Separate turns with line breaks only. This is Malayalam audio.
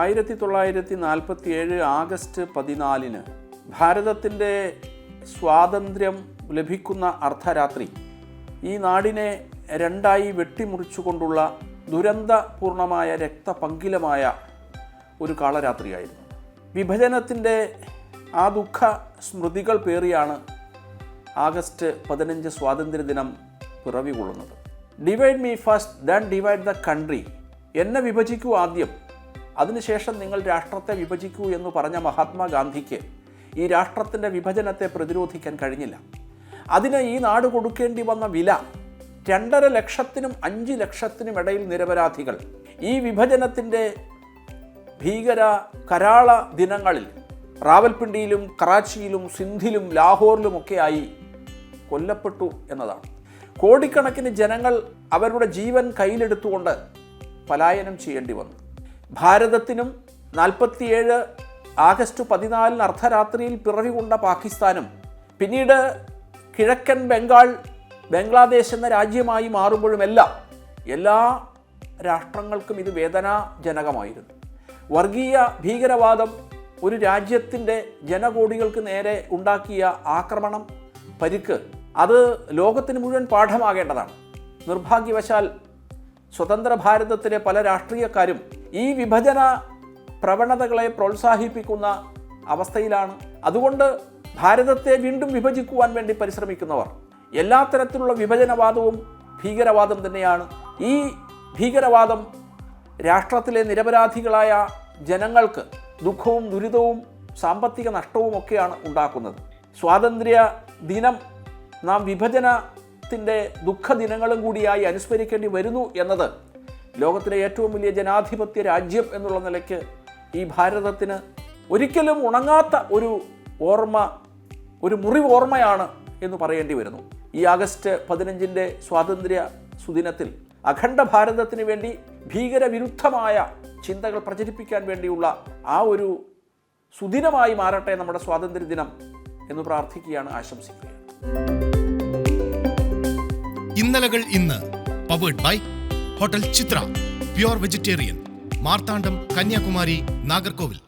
1947 ആഗസ്റ്റ് 14 ഭാരതത്തിൻ്റെ സ്വാതന്ത്ര്യം ലഭിക്കുന്ന അർദ്ധരാത്രി ഈ നാടിനെ രണ്ടായി വെട്ടിമുറിച്ചുകൊണ്ടുള്ള ദുരന്തപൂർണമായ രക്തപങ്കിലമായ ഒരു കാളരാത്രിയായിരുന്നു. വിഭജനത്തിൻ്റെ ആ ദുഃഖ സ്മൃതികൾ പേറിയാണ് ആഗസ്റ്റ് 15 സ്വാതന്ത്ര്യദിനം പിറവി കൊള്ളുന്നത്. Divide me first then divide the country. എന്നെ വിഭജിക്കൂ ആദ്യം, അതിനുശേഷം നിങ്ങൾ രാഷ്ട്രത്തെ വിഭജിക്കൂ എന്ന് പറഞ്ഞ മഹാത്മാഗാന്ധിക്ക് ഈ രാഷ്ട്രത്തിൻ്റെ വിഭജനത്തെ പ്രതിരോധിക്കാൻ കഴിഞ്ഞില്ല. അതിന് ഈ നാട് കൊടുക്കേണ്ടി വന്ന വില 2.5 ലക്ഷത്തിനും 5 ലക്ഷത്തിനും ഇടയിൽ നിരപരാധികൾ ഈ വിഭജനത്തിൻ്റെ ഭീകര കരാള ദിനങ്ങളിൽ റാവൽപിണ്ടിയിലും കറാച്ചിയിലും സിന്ധിലും ലാഹോറിലുമൊക്കെയായി കൊല്ലപ്പെട്ടു എന്നതാണ്. കോടിക്കണക്കിന് ജനങ്ങൾ അവരുടെ ജീവൻ കയ്യിലെടുത്തുകൊണ്ട് പലായനം ചെയ്യേണ്ടി വന്നു. ഭാരതത്തിനും 47 ആഗസ്റ്റ് 14 അർദ്ധരാത്രിയിൽ പിറവി കൊണ്ട പാകിസ്ഥാനും പിന്നീട് കിഴക്കൻ ബംഗ്ലാദേശ് എന്ന രാജ്യമായി മാറുമ്പോഴുമെല്ലാം എല്ലാ രാഷ്ട്രങ്ങൾക്കും ഇത് വേദനാജനകമായിരുന്നു. വർഗീയ ഭീകരവാദം ഒരു രാജ്യത്തിൻ്റെ ജനകോടികൾക്ക് നേരെ ഉണ്ടാക്കിയ ആക്രമണം, പരിക്ക്, അത് ലോകത്തിന് മുഴുവൻ പാഠമാകേണ്ടതാണ്. നിർഭാഗ്യവശാൽ സ്വതന്ത്ര ഭാരതത്തിലെ പല രാഷ്ട്രീയക്കാരും ഈ വിഭജന പ്രവണതകളെ പ്രോത്സാഹിപ്പിക്കുന്ന അവസ്ഥയിലാണ്. അതുകൊണ്ട് ഭാരതത്തെ വീണ്ടും വിഭജിക്കുവാൻ വേണ്ടി പരിശ്രമിക്കുന്നവർ എല്ലാ തരത്തിലുള്ള വിഭജനവാദവും ഭീകരവാദം തന്നെയാണ്. ഈ ഭീകരവാദം രാഷ്ട്രത്തിലെ നിരപരാധികളായ ജനങ്ങൾക്ക് ദുഃഖവും ദുരിതവും സാമ്പത്തിക നഷ്ടവുമൊക്കെയാണ് ഉണ്ടാക്കുന്നത്. സ്വാതന്ത്ര്യ ദിനം നാം വിഭജനത്തിൻ്റെ ദുഃഖദിനങ്ങളും കൂടിയായി അനുസ്മരിക്കേണ്ടി വരുന്നു എന്നത് ലോകത്തിലെ ഏറ്റവും വലിയ ജനാധിപത്യ രാജ്യം എന്നുള്ള നിലയ്ക്ക് ഈ ഭാരതത്തിന് ഒരിക്കലും ഉണങ്ങാത്ത ഒരു മുറിവ് ഓർമ്മയാണ് എന്ന് പറയേണ്ടി വരുന്നു. ഈ ആഗസ്റ്റ് 15 സ്വാതന്ത്ര്യ സുദിനത്തിൽ അഖണ്ഡ ഭാരതത്തിന് വേണ്ടി ഭീകരവിരുദ്ധമായ ചിന്തകൾ പ്രചരിപ്പിക്കാൻ വേണ്ടിയുള്ള ആ ഒരു സുദിനമായി മാറട്ടെ നമ്മുടെ സ്വാതന്ത്ര്യദിനം എന്ന് പ്രാർത്ഥിക്കുകയാണ്, ആശംസിക്കുകയാണ്.
ഇന്നലകൾ ഇന്ന് powered by hotel Chitra, pure vegetarian, Marthandam, Kanyakumari, Nagercoil.